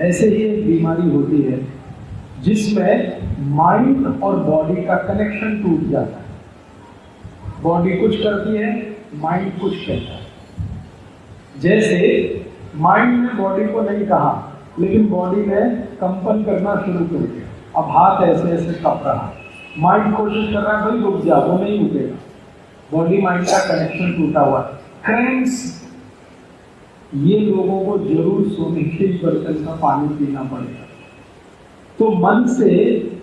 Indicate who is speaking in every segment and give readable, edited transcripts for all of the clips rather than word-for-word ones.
Speaker 1: ऐसे ही एक बीमारी होती है जिसमें माइंड और बॉडी का कनेक्शन टूट जाता है। बॉडी कुछ करती है, माइंड कुछ कहता है। जैसे माइंड ने बॉडी को नहीं कहा, लेकिन बॉडी ने कंपन करना शुरू कर दिया। अब हाथ ऐसे ऐसे कप रहा है, माइंड कोशिश कर रहा है भाई रुक जा, वो नहीं रुकेगा। बॉडी माइंड का कनेक्शन टूटा हुआ है। क्रैम्प्स, ये लोगों को जरूर सोने के बर्तन का पानी पीना पड़ेगा। तो मन से,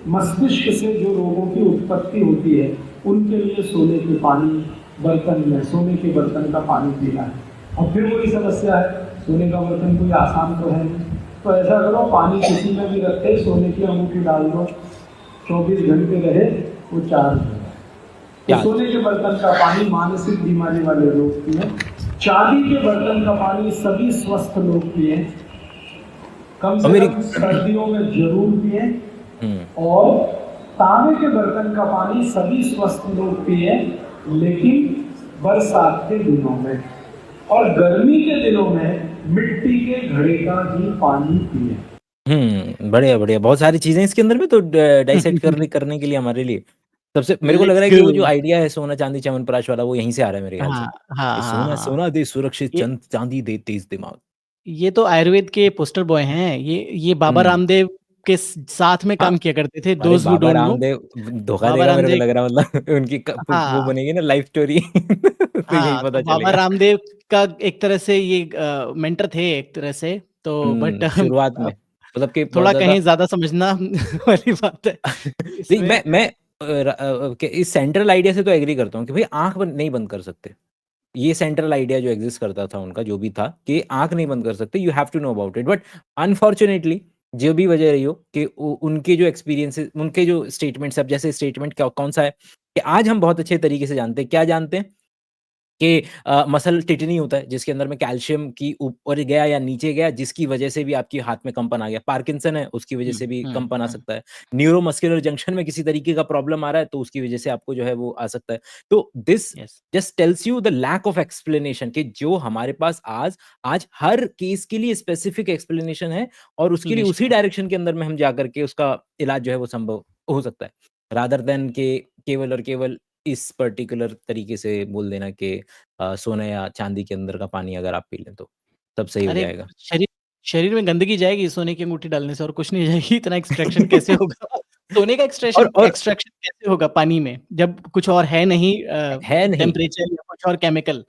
Speaker 1: मस्तिष्क से जो रोगों की उत्पत्ति होती है, उनके लिए सोने के पानी बर्तन में, सोने के बर्तन का पानी पीना है। और फिर वही समस्या है, सोने का बर्तन कोई आसान तो है नहीं। तो ऐसा करो, पानी किसी में भी रखे, सोने की अंगूठी डाल दो, 24 घंटे रहे, वो चार्ज हो जाए। तो सोने के बर्तन का पानी मानसिक बीमारी वाले लोग पिए। चांदी के बर्तन का पानी सभी स्वस्थ लोग पिए, कम से कम सर्दियों में जरूर पिए। और तांबे के बर्तन का पानी सभी स्वस्थ लोग पिए, लेकिन बरसात के दिनों में। और गर्मी के दिनों में मिट्टी के घड़े का ही पानी पिए।
Speaker 2: बढ़िया बढ़िया, बहुत सारी चीजें इसके अंदर में तो डाइसेक्ट करने के लिए हमारे लिए सबसे मेरे को लग रहा है कि वो जो आइडिया है सोना चांदी च्यवनप्राश वाला, वो यहीं से आ रहा है मेरे ख्याल से। सोना सोना दे सुरक्षित, चांदी दे तेज दिमाग।
Speaker 3: ये तो आयुर्वेद के पोस्टर बॉय हैं। ये बाबा रामदेव के साथ में काम किया करते थे। दोस्त हु डोंट नो,
Speaker 2: धोखा देगा मेरे को लग रहा, मतलब उनकी वो बनेगी ना लाइफ स्टोरी। तो यही पता चलेगा।
Speaker 3: बाबा रामदेव का एक तरह से ये मेंटर थे एक तरह से, तो बट
Speaker 2: शुरुआत में मतलब कि
Speaker 3: थोड़ा कहीं ज्यादा समझना वाली बात है।
Speaker 2: मैं इस सेंट्रल आइडिया से तो एग्री करता हूँ कि भाई आंख नहीं बंद कर सकते। ये सेंट्रल आइडिया जो एग्जिस्ट करता था उनका, जो भी था कि आंख नहीं बंद कर सकते, you have to know about it. But unfortunately जो भी वजह रही हो कि उनके जो एक्सपीरियंसेस, उनके जो स्टेटमेंट्स, अब जैसे स्टेटमेंट कौन सा है कि आज हम बहुत अच्छे तरीके से जानते हैं, क्या जानते हैं कि मसल टिटनी होता है जिसके अंदर में कैल्शियम की ऊपर गया या नीचे गया, जिसकी वजह से भी आपके हाथ में कंपन आ गया। पार्किंसन है, उसकी वजह से भी कंपन आ सकता है। न्यूरोमस्कुलर जंक्शन में किसी तरीके का प्रॉब्लम आ रहा है, तो उसकी वजह से आपको जो है वो आ सकता है। तो this just tells you the lack of explanation कि जो हमारे पास आज हर केस के लिए स्पेसिफिक एक्सप्लेनेशन है, और उसके लिए उसी डायरेक्शन के अंदर में हम जाकर के उसका इलाज जो है वो संभव हो सकता है, रादर देन के केवल और केवल इस पर्टिकुलर तरीके से बोल देना कि सोने या चांदी के अंदर का पानी अगर आप पी लें तो सब सही हो जाएगा।
Speaker 3: शरीर में गंदगी जाएगी सोने की अंगूठी डालने से, और कुछ नहीं जाएगी। इतना एक्सट्रैक्शन कैसे होगा? सोने का एक्सट्रैक्शन कैसे होगा पानी में, जब कुछ और है नहीं टेम्परेचर या कुछ और केमिकल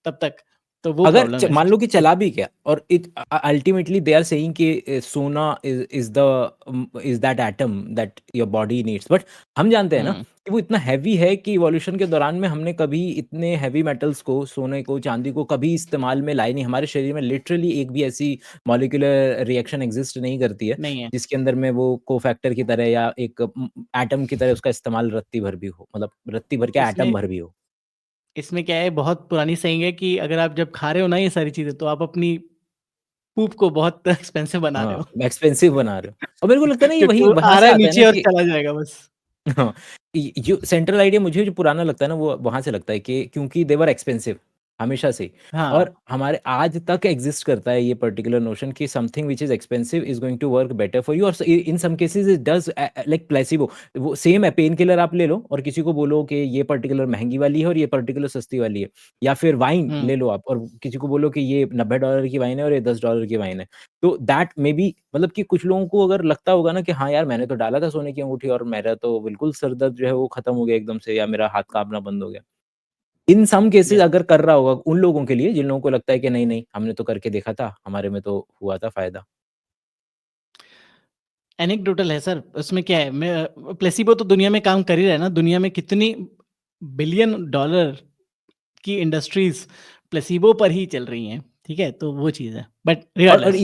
Speaker 3: तब तक? तो वो
Speaker 2: अगर मान लो कि चला भी गया, और अल्टीमेटली दे आर सेइंग कि सोना is that atom that your body needs. But हम जानते हैं ना कि वो इतना हैवी है कि इवोल्यूशन के दौरान में हमने कभी इतने हैवी मेटल्स को, सोने को, चांदी को कभी इस्तेमाल में लाई नहीं। हमारे शरीर में लिटरली एक भी ऐसी मॉलिक्यूलर रिएक्शन एग्जिस्ट नहीं करती है जिसके अंदर में वो कोफैक्टर की तरह या एक एटम की तरह उसका इस्तेमाल रत्ती भर भी हो, मतलब रत्ती भर क्या एटम भर भी हो।
Speaker 3: इसमें क्या है, बहुत पुरानी saying है कि अगर आप जब खा रहे हो ना ये सारी चीजें, तो आप अपनी पूप को बहुत एक्सपेंसिव बना रहे हो।
Speaker 2: एक्सपेंसिव बना रहे हो। और मेरे को लगता है ना ये वही
Speaker 3: वहां से नीचे और चला जाएगा बस।
Speaker 2: हाँ, जो सेंट्रल आइडिया मुझे जो पुराना लगता है ना, वो वहां से लगता है कि क्योंकि देवर एक्सपेंसिव हमेशा से। और हमारे आज तक एग्जिस्ट करता है ये पर्टिकुलर नोशन कि something which is expensive is going to work better for you. और in some cases it does like placebo. वो सेम है, पेन किलर आप ले लो और किसी को बोलो कि ये पर्टिकुलर महंगी वाली है और ये पर्टिकुलर सस्ती वाली है, या फिर वाइन ले लो आप और किसी को बोलो कि ये $90 की वाइन है और ये $10 की वाइन है। तो दैट मे बी, मतलब कि कुछ लोगों को अगर लगता होगा ना कि हाँ यार मैंने तो डाला था सोने की अंगूठी और मेरा तो बिल्कुल सर दर्द जो है वो खत्म हो गया एकदम से, या मेरा हाथ कांपना बंद हो गया। इन सम केसेस अगर कर रहा होगा उन लोगों के लिए जिन लोगों को लगता है कि नहीं नहीं हमने तो करके देखा था, हमारे में तो हुआ था फायदा।
Speaker 3: एनेक्डोटल है सर, उसमें क्या है, प्लेसिबो तो दुनिया में काम कर ही रहा है ना। दुनिया में कितनी $बिलियन की इंडस्ट्रीज प्लेसिबो पर ही चल रही हैं, ठीक है? तो वो चीज़ है। बट
Speaker 2: और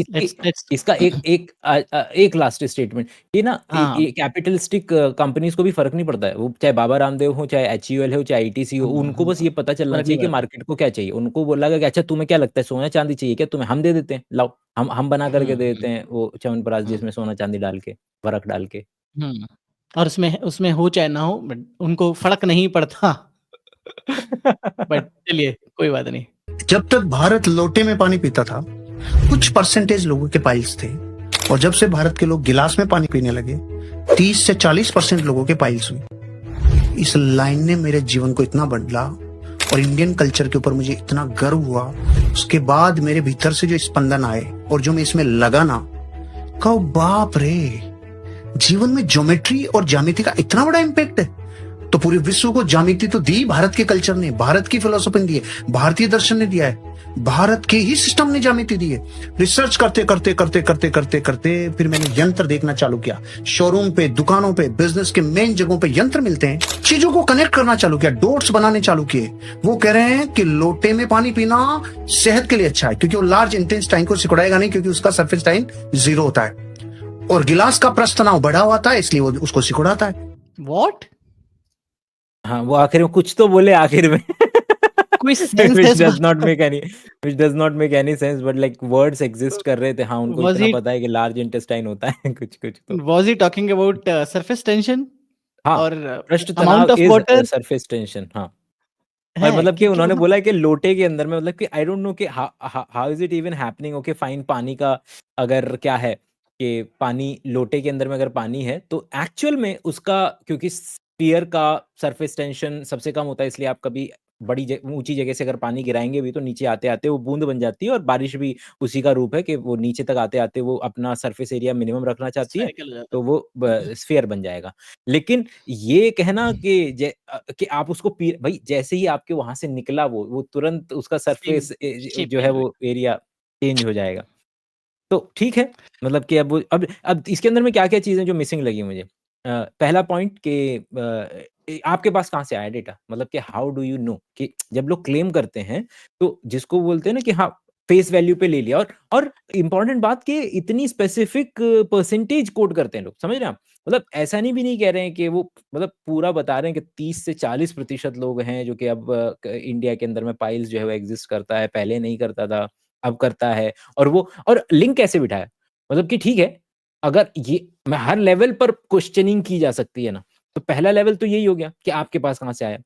Speaker 2: इसका एक लास्ट स्टेटमेंट ये ना, कैपिटलिस्टिक कंपनीज को भी फर्क नहीं पड़ता है, वो चाहे बाबा रामदेव हो, चाहे HUL हो, चाहे ITC हो, उनको बस ये पता चलना चाहिए कि मार्केट को क्या चाहिए। उनको बोला कि अच्छा तुम्हें क्या लगता है सोना चांदी चाहिए क्या, तुम्हें हम दे देते हैं, लाओ हम बना करके दे देते हैं वो च्यवनप्राश जिसमें सोना चांदी डाल के, फर्क डाल के।
Speaker 3: और उसमें हो चाहे ना हो, बट उनको फर्क नहीं पड़ता। बट चलिए कोई बात नहीं।
Speaker 4: जब तक भारत लोटे में पानी पीता था, कुछ परसेंटेज लोगों के पाइल्स थे, और जब से भारत के लोग गिलास में पानी पीने लगे 30 से 40% लोगों के पाइल्स हुई। इस लाइन ने मेरे जीवन को इतना बदला और इंडियन कल्चर के ऊपर मुझे इतना गर्व हुआ। उसके बाद मेरे भीतर से जो स्पंदन आए और जो मैं इसमें लगा ना, कहो बाप रे, जीवन में ज्योमेट्री और ज्यामिति का इतना बड़ा इम्पैक्ट है। तो पूरे विश्व को ज्यामिति तो दी भारत के कल्चर ने, भारत की फिलोसफी ने दी है, भारतीय दर्शन ने दिया है, भारत के ही सिस्टम ने ज्यामिति दी है। रिसर्च करते करते करते करते करते करते फिर मैंने यंत्र देखना चालू किया। शोरूम पे, दुकानों पे, बिजनेस के मेन जगहों पे यंत्र मिलते हैं। चीजों को कनेक्ट करना चालू किया, डॉट्स बनाने चालू किए। वो कह रहे हैं कि लोटे में पानी पीना सेहत के लिए अच्छा है, क्योंकि वो लार्ज इंटेंस्टाइन को सिकुड़ाएगा नहीं, क्योंकि उसका सरफेस टाइम 0 होता है, और गिलास का प्रस्थ तनाव बढ़ा हुआ था, इसलिए वो उसको सिकुड़ाता है।
Speaker 3: व्हाट?
Speaker 2: हाँ, वो आखिर में कुछ तो बोले आखिर में
Speaker 3: कोई सेंस
Speaker 2: which
Speaker 3: है
Speaker 2: does not make any sense, but like words exist कर रहे थे। हाँ, उनको
Speaker 3: Was
Speaker 2: इतना
Speaker 3: he
Speaker 2: पता है कि लार्ज इंटेस्टाइन होता है कुछ कुछ तो।
Speaker 3: was he talking about surface tension
Speaker 2: हाँ,
Speaker 3: और
Speaker 2: पृष्ठ
Speaker 3: amount
Speaker 2: तनाव
Speaker 3: of
Speaker 2: is
Speaker 3: water
Speaker 2: surface tension. हाँ, और
Speaker 3: है
Speaker 2: मतलब कि उन्होंने
Speaker 3: मतलब
Speaker 2: बोला कि लोटे के अंदर में, मतलब कि आई डोंट नो कि how is it even happening. Okay fine, पानी का अगर क्या है कि पानी लोटे के अंदर में अगर पानी है तो एक्चुअल में उसका, क्योंकि स्फीयर का सरफेस टेंशन सबसे कम होता है, इसलिए आप कभी बड़ी ऊंची जगह से अगर पानी गिराएंगे भी तो नीचे आते आते वो बूंद बन जाती है। और बारिश भी उसी का रूप है कि वो नीचे तक आते आते वो अपना सरफेस एरिया मिनिमम रखना चाहती है,
Speaker 3: स्फेरिकल हो जाता
Speaker 2: तो वो स्फीयर बन जाएगा। लेकिन ये कहना कि आप उसको भाई जैसे ही आपके वहां से निकला वो तुरंत उसका
Speaker 3: है। Same
Speaker 2: सरफेस
Speaker 3: shape
Speaker 2: जो है
Speaker 3: change हो
Speaker 2: वो एरिया चेंज हो जाएगा। तो ठीक है, मतलब कि अब इसके अंदर में क्या-क्या चीज़ें जो मिसिंग लगी मुझे। पहला पॉइंट कि आपके पास कहाँ से आया डेटा? मतलब कि हाउ डू यू नो कि जब लोग क्लेम करते हैं तो जिसको बोलते हैं ना कि हाँ, फेस वैल्यू पे ले लिया। और इम्पोर्टेंट बात कि इतनी स्पेसिफिक परसेंटेज कोट करते हैं लोग, समझ रहे हैं आप? मतलब ऐसा नहीं भी नहीं कह रहे हैं कि वो मतलब पूरा बता रहे हैं कि 30 से 40% लोग हैं जो कि अब इंडिया के अंदर में पाइल्स जो है वो एग्जिस्ट करता है, पहले नहीं करता था, अब करता है। और लिंक कैसे बिठाया? मतलब कि ठीक है, अगर ये मैं हर लेवल पर क्वेश्चनिंग की जा सकती है ना, तो पहला लेवल तो यही हो गया कि आपके पास कहाँ से आया।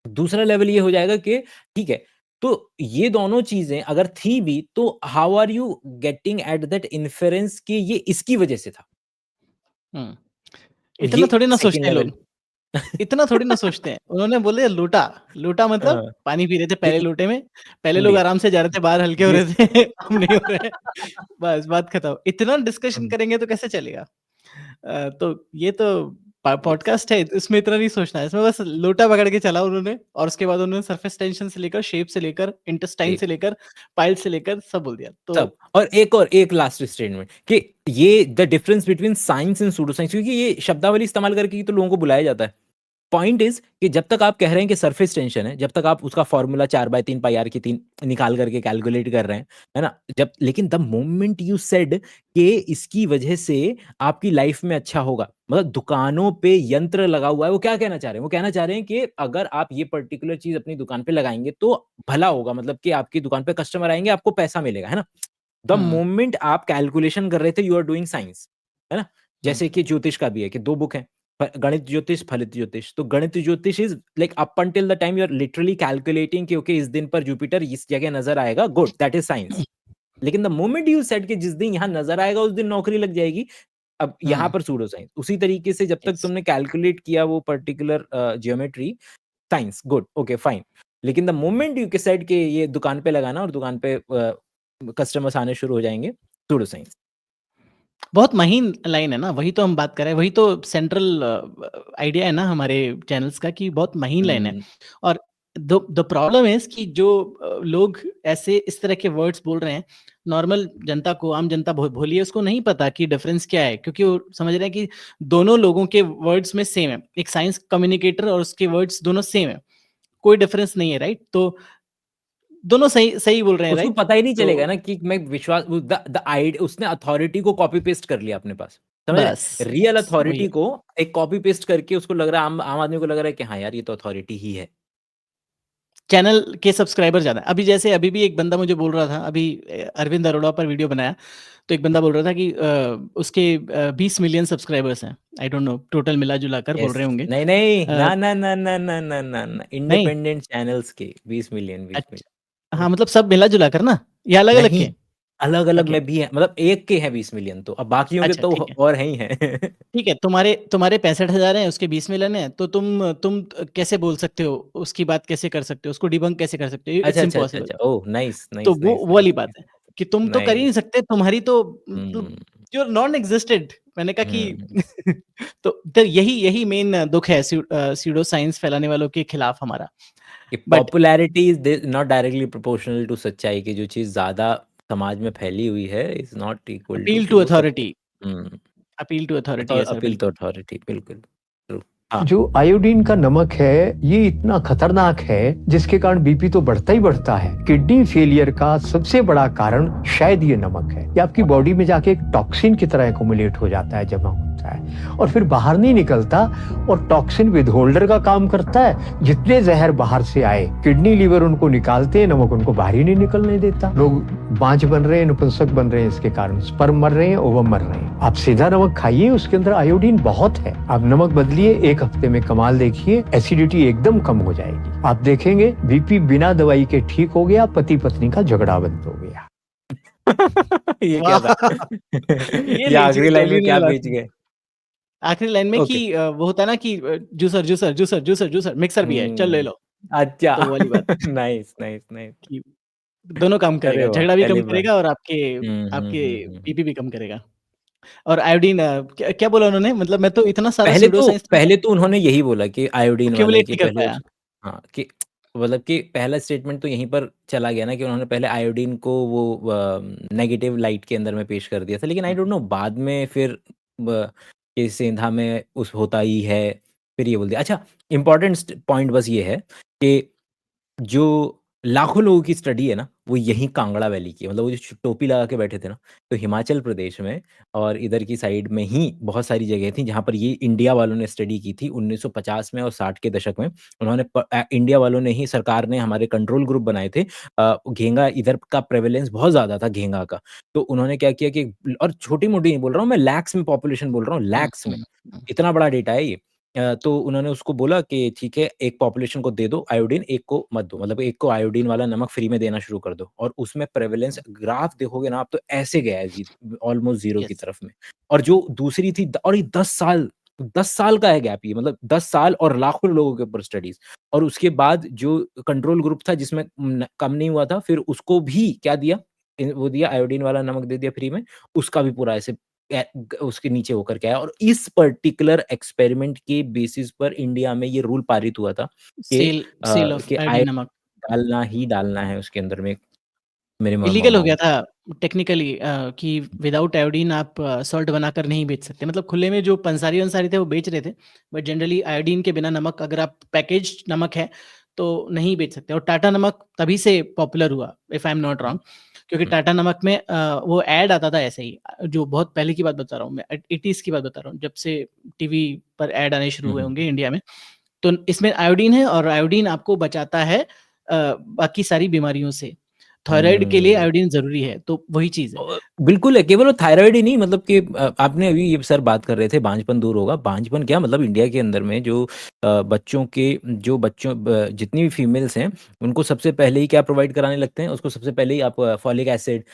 Speaker 2: दूसरा लेवल ये हो जाएगा कि ठीक है, तो ये दोनों चीज़ें अगर थी भी तो how are you getting at that inference कि ये इसकी वजह से था?
Speaker 3: हम्म।
Speaker 2: ये
Speaker 3: इतना थोड़ी ना
Speaker 2: सेकंड
Speaker 3: सोचते हैं
Speaker 2: लेवल।
Speaker 3: लोग। इतना थोड़ी ना सोचते हैं। उन्होंने बोले लोटा, लोटा मतलब
Speaker 2: हाँ,
Speaker 3: पानी पी रहे थे पहले
Speaker 2: कि
Speaker 3: लोटे में, पहले लोग
Speaker 2: इंडिया
Speaker 3: आराम से जा रहे थे बाहर, हल्के हो
Speaker 2: ये
Speaker 3: रहे थे, अब नहीं हो रहे हैं। बस बात खत्म। इतना डिस्कशन
Speaker 2: हुँ,
Speaker 3: करेंगे तो कैसे चलेगा? तो ये तो
Speaker 2: यस।
Speaker 3: पॉडकास्ट है, इसमें इतना नहीं सोचना है। इसमें बस लोटा पकड़ के चला उन्होंने और उसके बाद उन्होंने सरफेस टेंशन से लेकर, शेप से लेकर, इंटेस्टाइन
Speaker 2: ठीक,
Speaker 3: से लेकर, पाइल से लेकर सब बोल दिया। तो
Speaker 2: सब। और एक लास्ट स्टेटमेंट कि ये the difference between science and pseudo science, क्योंकि ये शब्दावली इस्तेमाल करके ही तो लोगों को बुलाया जाता है। पॉइंट इज कि जब तक आप कह रहे हैं कि सरफेस टेंशन है, जब तक आप उसका फॉर्मूला 4/3 पाई आर की 3 निकाल करके कैलकुलेट कर रहे हैं, है ना? जब लेकिन द मोमेंट यू सेड कि इसकी वजह से आपकी लाइफ में अच्छा होगा, मतलब दुकानों पे यंत्र लगा हुआ है, वो क्या कहना चाह रहे हैं? वो कहना चाह रहे हैं कि अगर आप ये पर्टिकुलर चीज़ अपनी दुकान पे लगाएँगे तो भला होगा, मतलब कि आपकी दुकान पे कस्टमर आएँगे, आपको पैसा मिलेगा, है ना? द
Speaker 3: हुँ,
Speaker 2: मोमेंट आप कैलकुलेशन कर रहे थे, यू आर डूइंग साइंस, है ना?
Speaker 3: हुँ,
Speaker 2: जैसे कि ज्योतिष का भी है कि 2 बुक हैं, गणित ज्योतिष, फलित ज्योतिष। तो गणित ज्योतिष is like up until the time you are literally calculating कि ओके इस दिन पर जुपिटर इस जगह नज़र आएगा, गुड, दैट इज़ साइंस। लेकिन द मोमेंट यू सेड कि जिस दिन यहाँ नज़र आएगा उस दिन नौकरी लग जाएगी, अब यहाँ
Speaker 3: हुँ,
Speaker 2: पर सूडो साइंस। उसी तरीके से जब तक
Speaker 3: यस।
Speaker 2: तुमने कैलकुलेट किया वो particular geometry, science, good, okay, fine. लेकिन द मोमेंट यू सेड कि ये दुकान पे लगाना और दुकान पे कस्टमर्स आने शुरू हो जाएँगे, सूडो साइंस।
Speaker 3: बहुत महीन लाइन है ना, वही तो हम बात कर रहे हैं, वही तो सेंट्रल आइडिया है ना हमारे चैनल्स का कि बहुत महीन लाइन है।
Speaker 2: हुँ,
Speaker 3: और द प्रॉब्लम इज़ कि जो लोग ऐसे इस तरह के वर्ड्स बोल रहे हैं, नॉर्मल जनता को, आम जनता भोली है, उसको नहीं पता कि डिफरेंस क्या है, क्योंकि वो समझ रहे हैं कि दोनों लोगों के वर्ड्स में सेम है। एक साइंस कम्युनिकेटर और उसके वर्ड्स दोनों सेम है, कोई डिफरेंस नहीं है, राइट? तो दोनों सही सही बोल रहे हैं,
Speaker 2: उसको
Speaker 3: राइट?
Speaker 2: पता ही नहीं चलेगा
Speaker 3: तो
Speaker 2: ना कि मैं विश्वास द आइड उसने अथॉरिटी को कॉपी पेस्ट कर लिया अपने पास, समझ रहे हैं?
Speaker 3: बस,
Speaker 2: रियल
Speaker 3: बस वही
Speaker 2: अथॉरिटी
Speaker 3: है।
Speaker 2: को एक कॉपी पेस्ट करके उसको लग रहा है आम आदमी को लग रहा है कि हाँ यार ये तो अथॉरिटी ही है।
Speaker 3: चैनल के सब्सक्राइबर ज़्यादा है। अभी जैसे अभी भी एक बंदा मुझे बोल रहा था, अभी अरविंद अरोड़ा पर वीडियो बनाया, तो एक बंदा बोल रहा था कि उसके 20 मिलियन सब्सक्राइबर्स हैं। आई डोंट नो टोटल मिला-जुला कर बोल
Speaker 2: यस।
Speaker 3: रहे होंगे।
Speaker 2: नहीं, नहीं,
Speaker 3: अ,
Speaker 2: ना, ना, ना, ना, ना, ना, ना, ना,
Speaker 3: नहीं,
Speaker 2: इंडिपेंडेंट चैनल्स के 20 मिलियन 20 मिलियन।
Speaker 3: अच्छा हाँ, मतलब सब मिला-जुला कर ना या अलग-अलग
Speaker 2: नहीं,
Speaker 3: के?
Speaker 2: अलग-अलग
Speaker 3: ओके,
Speaker 2: में भी हैं, मतलब एक के हैं 20 मिलियन, तो अब बाकियों के
Speaker 3: अच्छा
Speaker 2: तो
Speaker 3: ठीक है।
Speaker 2: और हैं ही हैं।
Speaker 3: ठीक है, तुम्हारे 65,000 हैं, उसके 20 मिलियन हैं, तो तुम कैसे बोल सकते हो? उसकी बात कैसे कर सकते हो? उसको डिबंक कैसे कर सकते हो?
Speaker 2: अच्छा,
Speaker 3: इट्स
Speaker 2: अच्छा, अच्छा,
Speaker 3: इम्पॉसिबल।
Speaker 2: अच्छा। ओह! नाइस,
Speaker 3: तो
Speaker 2: नाइस, नाइस,
Speaker 3: वो
Speaker 2: नाइस,
Speaker 3: वाली बात
Speaker 2: नाइस,
Speaker 3: है कि तुम तो कर ही
Speaker 2: नाइस।
Speaker 3: नहीं सकते, तुम्हारी तो मतलब
Speaker 2: हुँ,
Speaker 3: यू आर नॉन एक्जिस्टेंट। मैंने कहा कि
Speaker 2: हुँ।
Speaker 3: तो यही मेन दुःख है स्यूडो साइंस फैलाने वालों के खिलाफ हमारा।
Speaker 2: कि
Speaker 3: but
Speaker 2: popularity is they not directly proportional to सच्चाई की जो चीज़ ज़्यादा समाज में फैली हुई है is not equal to
Speaker 3: appeal
Speaker 2: कि
Speaker 3: टू
Speaker 2: वो सब
Speaker 3: authority,
Speaker 2: hmm,
Speaker 3: appeal to authority है सर,
Speaker 2: अपील टू
Speaker 3: बिल्कुल।
Speaker 2: अथॉरिटी बिल्कुल, ट्रू। हाँ,
Speaker 5: जो आयोडीन का नमक है ये इतना खतरनाक है जिसके कारण बीपी तो बढ़ता ही बढ़ता है। किडनी फेलियर का सबसे बड़ा कारण शायद ये नमक है। ये आपकी बॉडी में जाके एक टॉक्सिन की तरह एक्युमुलेट हो जाता है, जमा होता है और फिर बाहर नहीं निकलता और टॉक्सिन विद होल्डर का काम करता है। जितने जहर बाहर से आए किडनी लीवर उनको निकालते हैं, नमक उनको बाहर ही नहीं निकलने देता। लोग बांझ बन रहे हैं, नपुंसक बन रहे हैं, इसके कारण स्पर्म मर रहे हैं, ओवम मर रहे हैं। आप सीधा नमक खाइए, उसके अंदर आयोडीन बहुत है। आप नमक बदलिए, एक हफ्ते में कमाल देखिए, एसिडिटी एकदम कम हो जाएगी। आप देखेंगे बीपी बिना दवाई के ठीक हो गया, पति पत्नी का झगड़ा बंद हो गया।
Speaker 2: ये क्या
Speaker 3: वाह!
Speaker 2: था?
Speaker 3: ये
Speaker 2: ये
Speaker 3: नई
Speaker 2: आखिरी
Speaker 3: चीज़
Speaker 2: लाइन में
Speaker 3: डॉली ने
Speaker 2: क्या
Speaker 3: बात
Speaker 2: बीच
Speaker 3: की।
Speaker 2: गए?
Speaker 3: आखिरी लाइन में कि
Speaker 2: ओके।
Speaker 3: वो होता है ना कि जूसर मिक्सर भी है, चल ले
Speaker 2: हुँ,
Speaker 3: लो।
Speaker 2: अच्छा।
Speaker 3: तो वो वाली बात
Speaker 2: नाइस, नाइस, नाइस।
Speaker 3: कि दोनों काम
Speaker 2: अरे
Speaker 3: करेगा,
Speaker 2: वाह!
Speaker 3: झगड़ा भी कम
Speaker 2: पहली बार।
Speaker 3: करेगा और आपके
Speaker 2: हुँ, हुँ,
Speaker 3: आपके
Speaker 2: हुँ, हुँ, हुँ।
Speaker 3: बीपी भी कम करेगा। और आयोडीन क्या क्या बोला उन्होंने? मतलब मैं तो इतना सारा
Speaker 2: पहले
Speaker 3: स्यूडो
Speaker 2: तो
Speaker 3: साइंस में
Speaker 2: पहले तो उन्होंने यही बोला कि आयोडीन वाला
Speaker 3: एक्यूमुलेट
Speaker 2: कि
Speaker 3: नहीं कर
Speaker 2: पहले
Speaker 3: पाया।
Speaker 2: उस हाँ, कि मतलब कि पहला स्टेटमेंट तो यहीं पर चला गया ना कि उन्होंने पहले आयोडीन को वो नेगेटिव लाइट के अंदर में पेश कर दिया था। लेकिन आई डोंट नो बाद में फिर कि सेंधा में उस होता ही है, फिर ये बोल दिया। अच्छा, इम्पोर्टेंट पॉइंट बस ये है कि जो लाखों लोगों की स्टडी है ना, वो यहीं कांगड़ा वैली की है। मतलब वो जो टोपी लगा के बैठे थे ना, तो हिमाचल प्रदेश में और इधर की साइड में ही बहुत सारी जगह थी, जहाँ पर ये इंडिया वालों ने स्टडी की थी 1950 में और 60 के दशक में। उन्होंने इंडिया वालों ने ही सरकार ने हमारे कंट्रोल ग्रुप बनाए थे। घेंगा इधर का प्रेवलेंस बहुत ज़्यादा था घेंगा का। तो उन्होंने क्या किया कि और छोटी-मोटी नहीं बोल रहा हूँ मैं, लैक्स में पॉपुलेशन बोल रहा हूँ,
Speaker 3: हुँ,
Speaker 2: लैक्स में।
Speaker 3: हुँ, हुँ।
Speaker 2: इतना बड़ा डेटा है ये। तो उन्होंने उसको बोला कि ठीक है, एक पॉपुलेशन को दे दो आयोडीन, एक को मत दो। मतलब एक को आयोडीन वाला नमक फ्री में देना शुरू कर दो और उसमें प्रेवलेंस ग्राफ देखोगे ना आप तो ऐसे गया है ऑलमोस्ट ज़ीरो की
Speaker 3: यस।
Speaker 2: तरफ में। और जो दूसरी थी और ये 10 साल का है गैप ये, मतलब 10 साल और लाखों लोगों के ऊपर स्टडीज़। और उसके बाद जो कंट्रोल ग्रुप था जिसमें कम नहीं हुआ था, फिर उसको भी क्या दिया? वो दिया आयोडीन वाला नमक दे दिया फ्री में, उसका भी पूरा ऐसे उसके नीचे होकर के आया और इस पर्टिकुलर एक्सपेरिमेंट के बेसिस पर इंडिया में ये रूल पारित हुआ था कि
Speaker 3: सेल ऑफ
Speaker 2: कि
Speaker 3: आयोडीन
Speaker 2: आयोडीन
Speaker 3: नमक
Speaker 2: डालना ही डालना है उसके अंदर में मेरे
Speaker 3: इलीगल हो
Speaker 2: अमाउंट
Speaker 3: गया था टेक्निकली कि विदाउट आयोडीन आप सॉल्ट बनाकर नहीं बेच सकते। मतलब खुले में जो पंसारी-वंसारी थे वो बेच रहे थे, बट जनरली आयोडीन के बिना नमक अगर आप पैकेज्ड नमक है, तो नहीं बेच सकते। और टाटा नमक तभी से पॉपुलर हुआ, if I am not wrong, क्योंकि टाटा नमक में वो ऐड आता था ऐसे ही जो बहुत पहले की बात बता रहा हूँ मैं, 80s की बात बता रहा हूँ, जब से टीवी पर ऐड आने शुरू हुए होंगे इंडिया में। तो इसमें आयोडीन है और आयोडीन आपको बचाता है बाकी सारी बीमारियों से। थायराइड के लिए
Speaker 2: हुँ।
Speaker 3: आयोडीन ज़रूरी है, तो वही चीज़ है।
Speaker 2: बिल्कुल है, केवल वो थायरॉइड ही नहीं मतलब कि आपने अभी ये सर बात कर रहे थे बांझपन दूर होगा, बांझपन क्या मतलब इंडिया के अंदर में जो बच्चों के जो बच्चों जितनी भी फीमेल्स हैं, उनको सबसे पहले ही क्या प्रोवाइड कराने लगते हैं, उसको सबसे पहले ही आप फॉलिक एसिड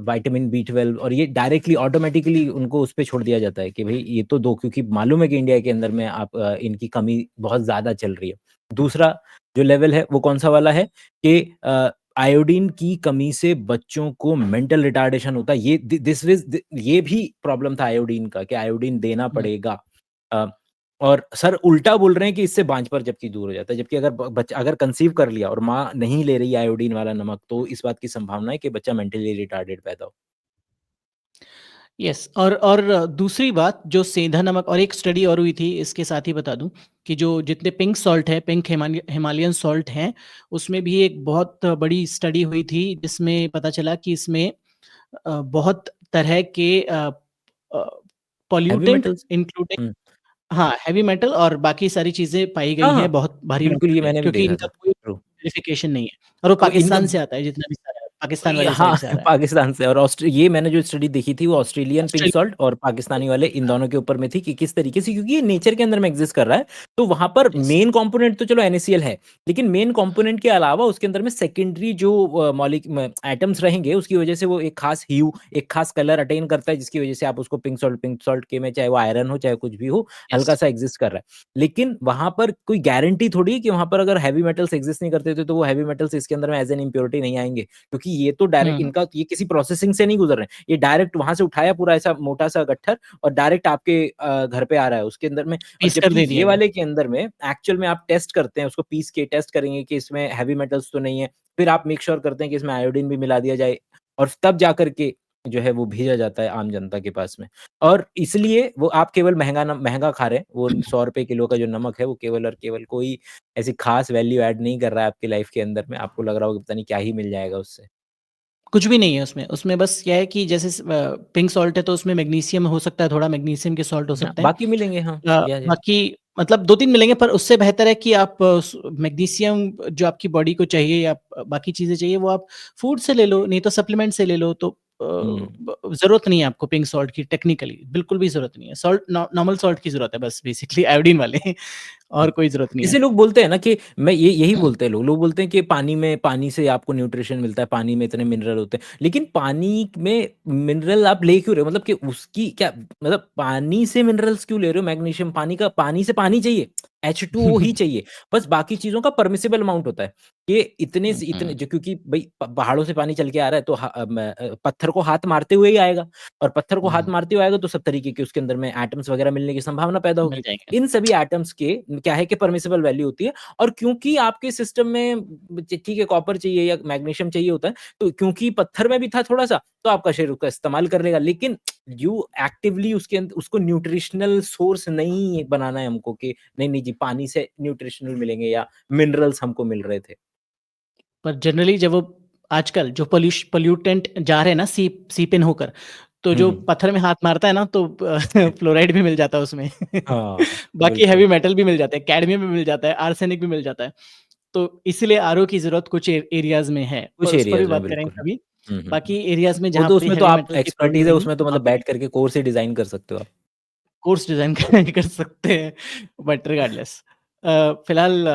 Speaker 2: विटामिन बी12 और ये डायरेक्टली ऑटोमेटिकली उनको उस पे छोड़ दिया जाता है कि भई ये तो दो क्योंकि मालूम है कि इंडिया के अंदर में आप इनकी कमी बहुत ज़्यादा चल रही है। दूसरा जो लेवल है वो कौन-सा वाला है कि आयोडीन की कमी से बच्चों को मेंटल रिटार्डेशन होता है। ये ये भी प्रॉब्लम था आयोडीन का कि आयोडीन देना
Speaker 3: हुँ।
Speaker 2: पड़ेगा। अ, और सर उल्टा बोल रहे हैं कि इससे बांझपन जबकि दूर हो जाता है। जबकि अगर बच्चा अगर कंसीव कर लिया और माँ नहीं ले रही है आयोडीन वाला नमक तो इस बात की संभावना है कि बच्चा मेंटली रिटार्डेड पैदा हो।
Speaker 3: यस और दूसरी बात जो सेंधा नमक और एक स्टडी और हुई थी इसके साथ ही बता दूं कि जो जितने पिंक सॉल्ट है पिंक हिमालयन सॉल्ट हैं उसमें भी एक बहुत बड़ी स्टडी हुई थी जिसमें पता चला कि इसमें बहुत तरह के
Speaker 2: हेवी
Speaker 3: पॉल्यूटेंट
Speaker 2: मेटल्स
Speaker 3: इंक्लूडिंग
Speaker 2: हुँ।
Speaker 3: हाँ हैवी मेटल और बाकी सारी चीजें पाई
Speaker 2: हाँ,
Speaker 3: गई हैं
Speaker 2: हाँ।
Speaker 3: बहुत भारी
Speaker 2: बिल्कुल
Speaker 3: मात्रा
Speaker 2: ये
Speaker 3: में
Speaker 2: मैंने भी
Speaker 3: क्योंकि
Speaker 2: देखा
Speaker 3: इनका
Speaker 2: था।
Speaker 3: कोई
Speaker 2: ट्रू।
Speaker 3: वेरिफिकेशन नहीं है और वो
Speaker 2: तो इनका
Speaker 3: पाकिस्तान से आता है जितना भी सारा है पाकिस्तान
Speaker 2: ये
Speaker 3: वाली
Speaker 2: हाँ,
Speaker 3: साइड से आ रहा है।
Speaker 2: पाकिस्तान से। और ये मैंने जो स्टडी देखी थी वो ऑस्ट्रेलियन पिंक
Speaker 3: ऑस्ट्रेलिया
Speaker 2: सॉल्ट और पाकिस्तानी वाले इन दोनों के ऊपर में थी कि किस तरीके से, क्योंकि ये नेचर के अंदर में एग्जिस्ट कर रहा है, तो वहां पर
Speaker 3: यस।
Speaker 2: मेन कंपोनेंट तो चलो NaCl है, लेकिन मेन कंपोनेंट के अलावा उसके अंदर में सेकेंडरी जो एटम्स रहेंगे, उसकी वजह से वो एक खास ह्यू, एक खास कलर अटेन करता है, जिसकी वजह से आप उसको पिंक सॉल्ट के में, चाहे वो आयरन हो चाहे कुछ भी हो, हल्का
Speaker 3: यस।
Speaker 2: सा एग्जिस्ट कर रहा है। लेकिन वहां पर कोई गारंटी थोड़ी है कि वहां पर अगर हैवी मेटल्स एग्जिस्ट नहीं करते थे तो वो हैवी मेटल्स इसके अंदर में एज एन इम्प्योरिटी नहीं आएंगे, क्योंकि ये तो डायरेक्ट
Speaker 3: हुँ।
Speaker 2: इनका, ये किसी प्रोसेसिंग से नहीं गुजर रहे हैं, ये डायरेक्ट वहां से उठाया पूरा ऐसा मोटा सा गट्ठर और डायरेक्ट आपके घर पे आ रहा है उसके अंदर में। और
Speaker 3: पीस कर
Speaker 2: जबकि
Speaker 3: दे
Speaker 2: ये
Speaker 3: दिया गया।
Speaker 2: वाले के अंदर में एक्चुअल में आप टेस्ट करते हैं, उसको पीस के टेस्ट करेंगे कि इसमें हैवी मेटल्स तो नहीं है, फिर आप मेक श्योर करते हैं कि इसमें आयोडीन भी मिला दिया जाए, और तब जाकर के जो है वो भेजा जाता है आम जनता के पास में। और इसलिए वो आप केवल महंगा खा रहे हैं, वो 100 रुपए किलो का जो नमक है वो केवल और केवल कोई ऐसी खास वैल्यू ऐड नहीं कर रहा है आपकी लाइफ के अंदर में, आपको लग रहा होगा पता नहीं क्या ही मिल जाएगा उससे।
Speaker 3: कुछ भी नहीं है उसमें, उसमें बस क्या है कि जैसे पिंक सॉल्ट है तो उसमें मैग्नीशियम हो सकता है, थोड़ा मैग्नीशियम के सॉल्ट हो
Speaker 2: हाँ,
Speaker 3: सकते हैं।
Speaker 2: बाकी मिलेंगे, हाँ, या
Speaker 3: बाकी मतलब 2-3 मिलेंगे, पर उससे बेहतर है कि आप मैग्नीशियम जो आपकी बॉडी को चाहिए या बाकी चीज़ें चाहिए वो आप फूड से ले लो, नहीं तो सप्लीमेंट से ले लो, तो ज़रूरत नहीं है आपको पिंक सॉल्ट की, टेक्निकली बिल्कुल भी ज़रूरत नहीं है। सॉल्ट नॉर्मल सॉल्ट की ज़रूरत है बस, बेसिकली आयोडीन वाले और कोई ज़रूरत नहीं है।
Speaker 2: जैसे लोग बोलते हैं ना कि मैं यही बोलते हैं लोग बोलते हैं कि पानी से आपको न्यूट्रिशन मिलता है, पानी में इतने मिनरल होते हैं, लेकिन पानी में मिनरल आप ले क्यों रहे हो, मतलब कि उसकी क्या मतलब, पानी से मिनरल्स क्यों ले रहे हो, मैग्नीशियम पानी से पानी चाहिए, H2O ही चाहिए, बस बाकी चीजों का परमिसिबल अमाउंट होता है कि इतने से इतने, जो क्योंकि भाई पहाड़ों से पानी चल के आ रहा है तो पत्थर को हाथ मारते हुए ही आएगा, और पत्थर को हाथ मारते हुए आएगा तो सब तरीके के उसके अंदर में एटम्स वगैरह मिलने की संभावना पैदा
Speaker 3: मिल
Speaker 2: होगी।
Speaker 3: जाएंगे।
Speaker 2: इन सभी एटम्स के क्या है कि परमिसिबल वैल्यू होती है, और क्योंकि आपके सिस्टम में ठीक है कॉपर चाहिए या मैग्नीशियम चाहिए होता है, तो क्योंकि पत्थर में भी था थोड़ा सा, तो आपका शरीर उसका इस्तेमाल कर लेगा, लेकिन यू एक्टिवली उसके अंदर उसको न्यूट्रिशनल सोर्स नहीं बनाना है हमको कि नहीं नहीं जी पानी से न्यूट्रिशनल मिलेंगे या मिनरल्स हमको मिल रहे थे।
Speaker 3: पर जनरली जब वो आजकल जो पोल्यूटेंट जा रहे हैं ना सीप इन होकर, तो जो पत्थर में हाथ मारता है ना तो फ्लोराइड भी मिल जाता है उसमें।
Speaker 2: हाँ,
Speaker 3: बाकी
Speaker 2: बिल्कुल।
Speaker 3: हैवी मेटल भी मिल जाते हैं, कैडमियम भी मिल जाता है, आर्सेनिक भी मिल जाता है। तो इसीलिए आरओ की ज़रूरत कुछ एरियाज़ में है,
Speaker 2: कुछ
Speaker 3: पर उस पर भी
Speaker 2: एरियाज में
Speaker 3: बात करेंगे
Speaker 2: बिल्कुल।
Speaker 3: कभी।
Speaker 2: हम्म।
Speaker 3: बाकी एरियाज़ में
Speaker 2: वो
Speaker 3: जहाँ
Speaker 2: तो
Speaker 3: पे
Speaker 2: उसमें तो
Speaker 3: हैवी
Speaker 2: आप
Speaker 3: मेटल की प्रॉब्लम
Speaker 2: एक्सपर्टीज है,
Speaker 3: नहीं है,
Speaker 2: उसमें तो
Speaker 3: वहाँ
Speaker 2: मतलब
Speaker 3: पे
Speaker 2: बैठ करके कोर्स ही डिजाइन कर सकते हो आप।
Speaker 3: कोर्स डिज़ाइन कर सकते हैं, बट रिगार्डलेस फिलहाल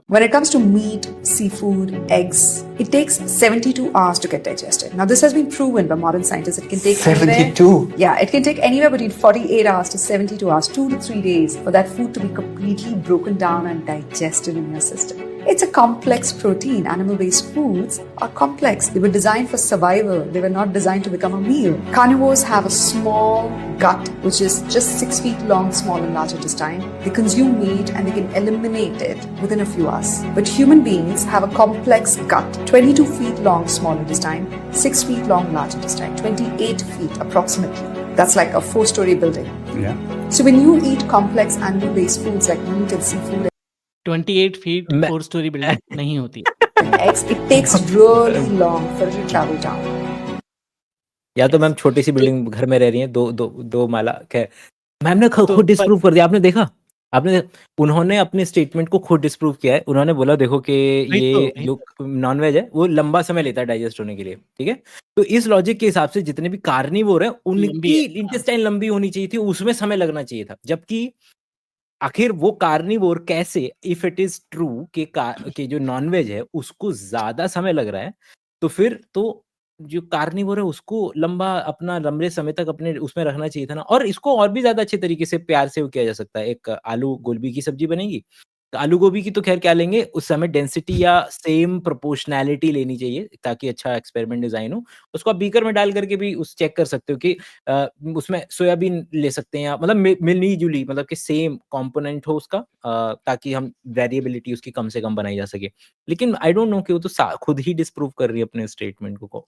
Speaker 6: When it comes to meat, seafood, eggs, it takes 72 hours to get digested. Now, this has been proven by modern scientists. It can take
Speaker 4: 72?
Speaker 6: Yeah, it can take anywhere between 48 hours to 72 hours, 2 to 3 days, for that food to be completely broken down and digested in your system. It's a complex protein. Animal-based foods are complex. They were designed for survival. They were not designed to become a meal. Carnivores have a small gut, which is just 6 feet long, small and large intestine. They consume meat and they can eliminate it within a few hours. But human beings have a complex gut, 22 feet long, small intestine, 6 feet long, large intestine, 28 feet approximately. That's like a 4-story building.
Speaker 4: Yeah.
Speaker 6: So when you eat complex animal-based foods like meat and seafood
Speaker 3: 28 feet
Speaker 2: मैं
Speaker 3: 4 story building नहीं होती।
Speaker 6: and eggs, it takes really long for it to travel down.
Speaker 2: या तो ma'am छोटी सी building घर में रह रही है, दो माला, खैर मैम ने
Speaker 3: तो
Speaker 2: खुद डिस्प्रूव कर दिया, आपने देखा, उन्होंने अपने स्टेटमेंट को खुद डिस्प्रूव किया है। उन्होंने बोला देखो कि ये जो नॉनवेज है वो लंबा समय लेता है डाइजेस्ट होने के लिए, ठीक है, तो इस लॉजिक के हिसाब से जितने भी कार्निवोर है उनकी इंटेस्टाइन लंबी होनी चाहिए थी, उसमें समय लगना चाहिए था, जबकि आखिर वो कार्निवोर कैसे, इफ इट इज ट्रू कि जो नॉनवेज है उसको ज्यादा समय लग रहा है, तो फिर तो जो कार्निवोर है उसको लंबे समय तक अपने उसमें रखना चाहिए था ना। और इसको और भी ज्यादा अच्छे तरीके से प्यार से वो किया जा सकता है। एक आलू गोभी की सब्जी बनेगी, तो आलू गोभी की तो खैर क्या लेंगे, उस समय डेंसिटी या सेम प्रोपोर्शनैलिटी लेनी चाहिए ताकि अच्छा एक्सपेरिमेंट डिजाइन हो। उसको आप बीकर में डाल करके भी उस चेक कर सकते हो कि उसमें सोयाबीन ले सकते हैं, या मतलब मिलनी जुली, मतलब कि सेम कंपोनेंट हो उसका, ताकि हम वेरिएबिलिटी उसकी कम से कम बनाई जा सके। लेकिन आई डोंट नो कि वो तो खुद ही डिस्प्रूव कर रही है अपने स्टेटमेंट को।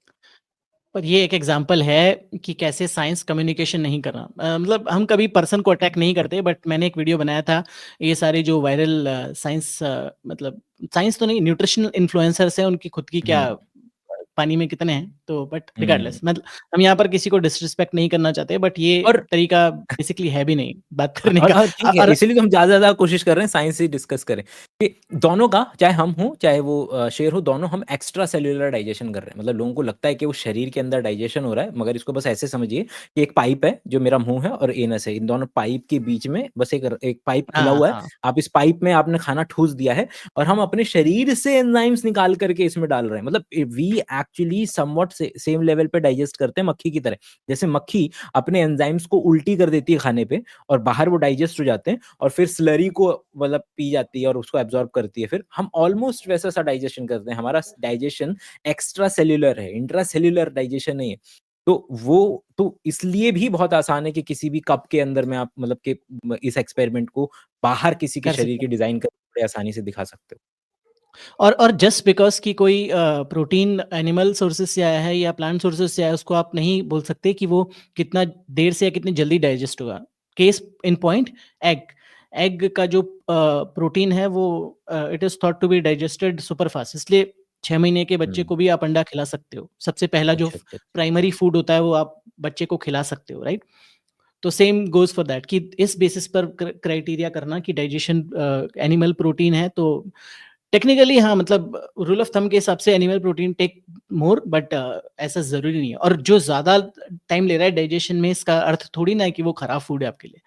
Speaker 3: पर ये एक एग्जांपल है कि कैसे साइंस कम्युनिकेशन नहीं करना। मतलब हम कभी पर्सन को अटैक नहीं करते, बट मैंने एक वीडियो बनाया था, ये सारे जो वायरल साइंस मतलब साइंस तो नहीं, न्यूट्रिशनल इन्फ्लुएंसर्स हैं, उनकी खुद की क्या पानी में कितने हैं तो बट रिगार्डलेस हम यहाँ पर किसी को डिसरिस्पेक्ट नहीं करना चाहते, बट ये
Speaker 2: और
Speaker 3: तरीका बेसिकली है भी नहीं बात करने का।
Speaker 2: और ठीक है, इसीलिए तो हम ज़्यादा कोशिश कर रहे हैं साइंस ही डिस्कस करें कि दोनों का, चाहे हम हों चाहे वो शेर हो, दोनों हम एक्स्ट्रा सेल्युलर डाइजेशन कर रहे हैं। मतलब लोगों को लगता है कि वो शरीर के अंदर डाइजेशन हो रहा है, मगर इसको बस ऐसे समझिए कि एक पाइप है जो मेरा मुंह है और एनस है, इन दोनों पाइप के बीच में बस एक पाइप खुला
Speaker 3: हाँ
Speaker 2: हुआ है।
Speaker 3: हाँ
Speaker 2: आप इस पाइप में आपने खाना ठूस दिया है और हम अपने शरीर से एंजाइम्स निकाल करके इसमें डाल रहे हैं। मतलब we actually somewhat same level पे डाइजेस्ट करते हैं मक्खी की तरह। जैसे मक्खी अपने एंजाइम्स को उल्टी कर देती है खाने पे और बाहर वो डाइजेस्ट हो जाते हैं और फिर स्लरी को मतलब पी जाती है और उसको एब्जॉर्ब करती है। फिर हम ऑलमोस्ट वैसा सा डाइजेशन करते हैं। हमारा डाइजेशन एक्स्ट्रा सेल्युलर है, इंट्रा सेल्युलर डाइजेशन नहीं है। तो वो तो इसलिए भी बहुत आसान है कि किसी भी कप के अंदर में आप मतलब कि इस एक्सपेरिमेंट को बाहर किसी के
Speaker 3: कर
Speaker 2: शरीर
Speaker 3: सकते
Speaker 2: की
Speaker 3: हैं।
Speaker 2: डिजाइन करके बड़े आसानी से दिखा सकते हो।
Speaker 3: और जस्ट बिकॉज कि कोई प्रोटीन एनिमल सोर्सेज से आया है या प्लांट सोर्सेज से आया है, उसको आप नहीं बोल सकते कि वो कितना देर से या कितनी जल्दी डाइजेस्ट होगा। Case in point, egg egg का जो प्रोटीन है वो it is thought to be digested super fast, इसलिए 6 महीने के बच्चे को भी आप अंडा खिला सकते हो। सबसे पहला जो
Speaker 2: अच्छा, अच्छा, अच्छा।
Speaker 3: प्राइमरी फूड होता है वो आप बच्चे को खिला सकते हो, राइट? तो सेम गोज फॉर दैट कि इस बेसिस पर क्राइटेरिया करना कि डाइजेशन एनिमल प्रोटीन है, तो टेक्निकली हाँ, मतलब रूल ऑफ थंब के हिसाब से animal protein take more, but ऐसा जरूरी नहीं है। और जो ज्यादा टाइम ले रहा है डाइजेशन में, इसका अर्थ थोड़ी ना है कि वो खराब फूड है आपके लिए।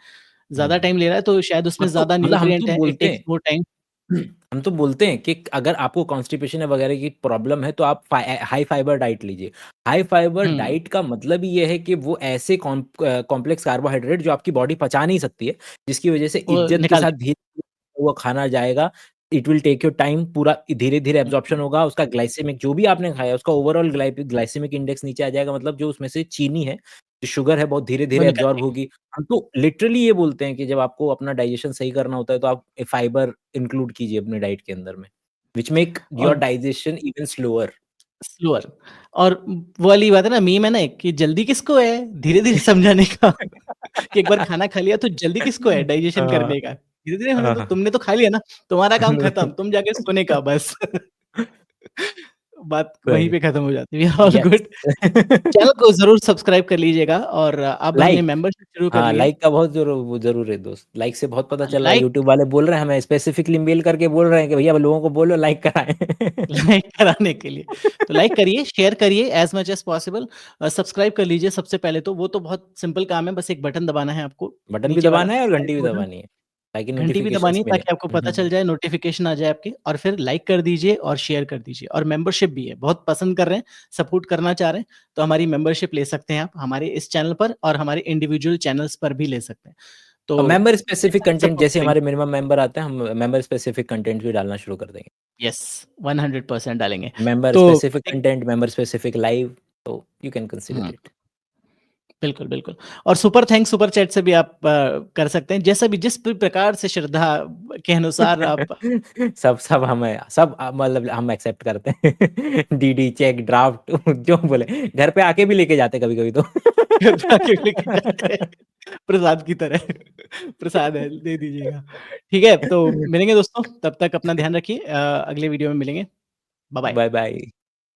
Speaker 3: ज्यादा टाइम ले रहा है तो शायद उसमें ज्यादा
Speaker 2: हम तो
Speaker 3: न्यूट्रिएंट है, इट
Speaker 2: बोलते
Speaker 3: टेक्स
Speaker 2: हैं
Speaker 3: मोर टाइम।
Speaker 2: हम तो बोलते हैं कि अगर आपको कॉन्स्टिपेशन वगैरह की प्रॉब्लम है तो आप हाई फाइबर डाइट लीजिए। हाई फाइबर
Speaker 3: हम्म
Speaker 2: डाइट का मतलब ये है कि वो ऐसे कॉम्प्लेक्स कार्बोहाइड्रेट जो आपकी बॉडी पचा नहीं सकती है, जिसकी वजह से
Speaker 3: वो
Speaker 2: इज्जत के
Speaker 3: निकाल
Speaker 2: साथ
Speaker 3: दे।
Speaker 2: धीरे वो खाना जाएगा। It will take your time, पूरा धीरे धीरे एब्जॉर्प्शन होगा, उसका ग्लाइसेमिक जो भी आपने खाया उसका ओवरऑल ग्लाइसेमिक इंडेक्स नीचे आ जाएगा। मतलब जो उसमें से चीनी है, जो शुगर है, बहुत धीरे
Speaker 3: वो
Speaker 2: धीरे
Speaker 3: निकाल
Speaker 2: एब्जॉर्ब
Speaker 3: देगा।
Speaker 2: होगी। हम तो लिटरली ये बोलते हैं कि जब आपको अपना डाइजेशन सही करना होता है तो आप फाइबर इंक्लूड कीजिए अपने डाइट के अंदर में, व्हिच मेक योर
Speaker 3: और
Speaker 2: डाइजेशन इवन स्लोअर।
Speaker 3: स्लोअर। और वो वाली बात है ना, मीम है ना एक, कि जल्दी किसको है धीरे धीरे समझाने का। कि एक बार खाना खा लिया तो जल्दी किसको है डाइजेशन
Speaker 2: हाँ,
Speaker 3: करने का, धीरे धीरे होने
Speaker 2: हाँ,
Speaker 3: दो,
Speaker 2: हाँ।
Speaker 3: तुमने तो खा लिया ना, तुम्हारा काम खत्म, तुम जाके सोने का बस। बात वहीं
Speaker 2: सही।
Speaker 3: पे खत्म हो जाती है। All
Speaker 2: yes.
Speaker 3: गुड। चैनल को जरूर सब्सक्राइब कर लीजिएगा, और अब हमने
Speaker 2: लाइक,
Speaker 3: मेंबरशिप शुरू कर
Speaker 2: हाँ,
Speaker 3: ली है।
Speaker 2: लाइक का बहुत ज़रूर है दोस्त। लाइक से बहुत पता चल रहा है,
Speaker 3: लाइक
Speaker 2: यूट्यूब वाले बोल रहे हैं, हमें स्पेसिफिकली मेल करके बोल रहे हैं कि भैया लोगों को बोलो लाइक कराएँ।
Speaker 3: लाइक कराने के लिए, तो लाइक करिए, शेयर करिए as much as possible. Subscribe कर लीजिए सबसे पहले, तो वो तो बहुत सिंपल काम है, बस एक बटन दबाना है आपको,
Speaker 2: बटन भी
Speaker 3: नीचे वाला
Speaker 2: दबाना है और घंटी भी
Speaker 3: बटन,
Speaker 2: दबानी है, ताकि
Speaker 3: घंटी भी दबानी
Speaker 2: नोटिफिकेशंस
Speaker 3: है
Speaker 2: मिले।
Speaker 3: ताकि आपको पता चल जाए, नोटिफिकेशन आ जाए आपके, और फिर लाइक कर दीजिए और शेयर कर दीजिए। और मेंबरशिप भी है, बहुत पसंद कर रहे हैं, सपोर्ट करना चाह रहे हैं, तो हमारी मेंबरशिप ले सकते हैं आप हमारे इस चैनल पर, और हमारे इंडिविजुअल चैनल्स पर भी ले सकते हैं। तो
Speaker 2: और मेंबर स्पेसिफिक कंटेंट
Speaker 3: सपोर्ट
Speaker 2: जैसे
Speaker 3: करेंगे।
Speaker 2: हमारे मिनिमम मेंबर आते हैं, हम मेंबर स्पेसिफिक कंटेंट भी डालना शुरू कर देंगे।
Speaker 3: यस, 100% डालेंगे।
Speaker 2: मेंबर
Speaker 3: तो
Speaker 2: specific content, member specific live, तो you can consider
Speaker 3: hmm,
Speaker 2: it.
Speaker 3: बिल्कुल, बिल्कुल। और सुपर थैंक्स सुपर चैट से भी आप कर सकते हैं, जैसा भी जिस भी प्रकार से श्रद्धा के अनुसार आप।
Speaker 2: सब सब हमें सब मतलब हम एक्सेप्ट करते हैं। डीडी, चेक, ड्राफ्ट जो बोले, घर पे आके भी लेके जाते कभी-कभी तो।
Speaker 3: घर पे आके लेके जाते हैं प्रसाद की तरह। प्रसाद है, दे दीजिएगा। ठीक है, तो मिलेंगे दोस्तों, तब तक अपना ध्यान रखिए, अगले वीडियो में मिलेंगे। बाय-बाय।
Speaker 2: Bye bye.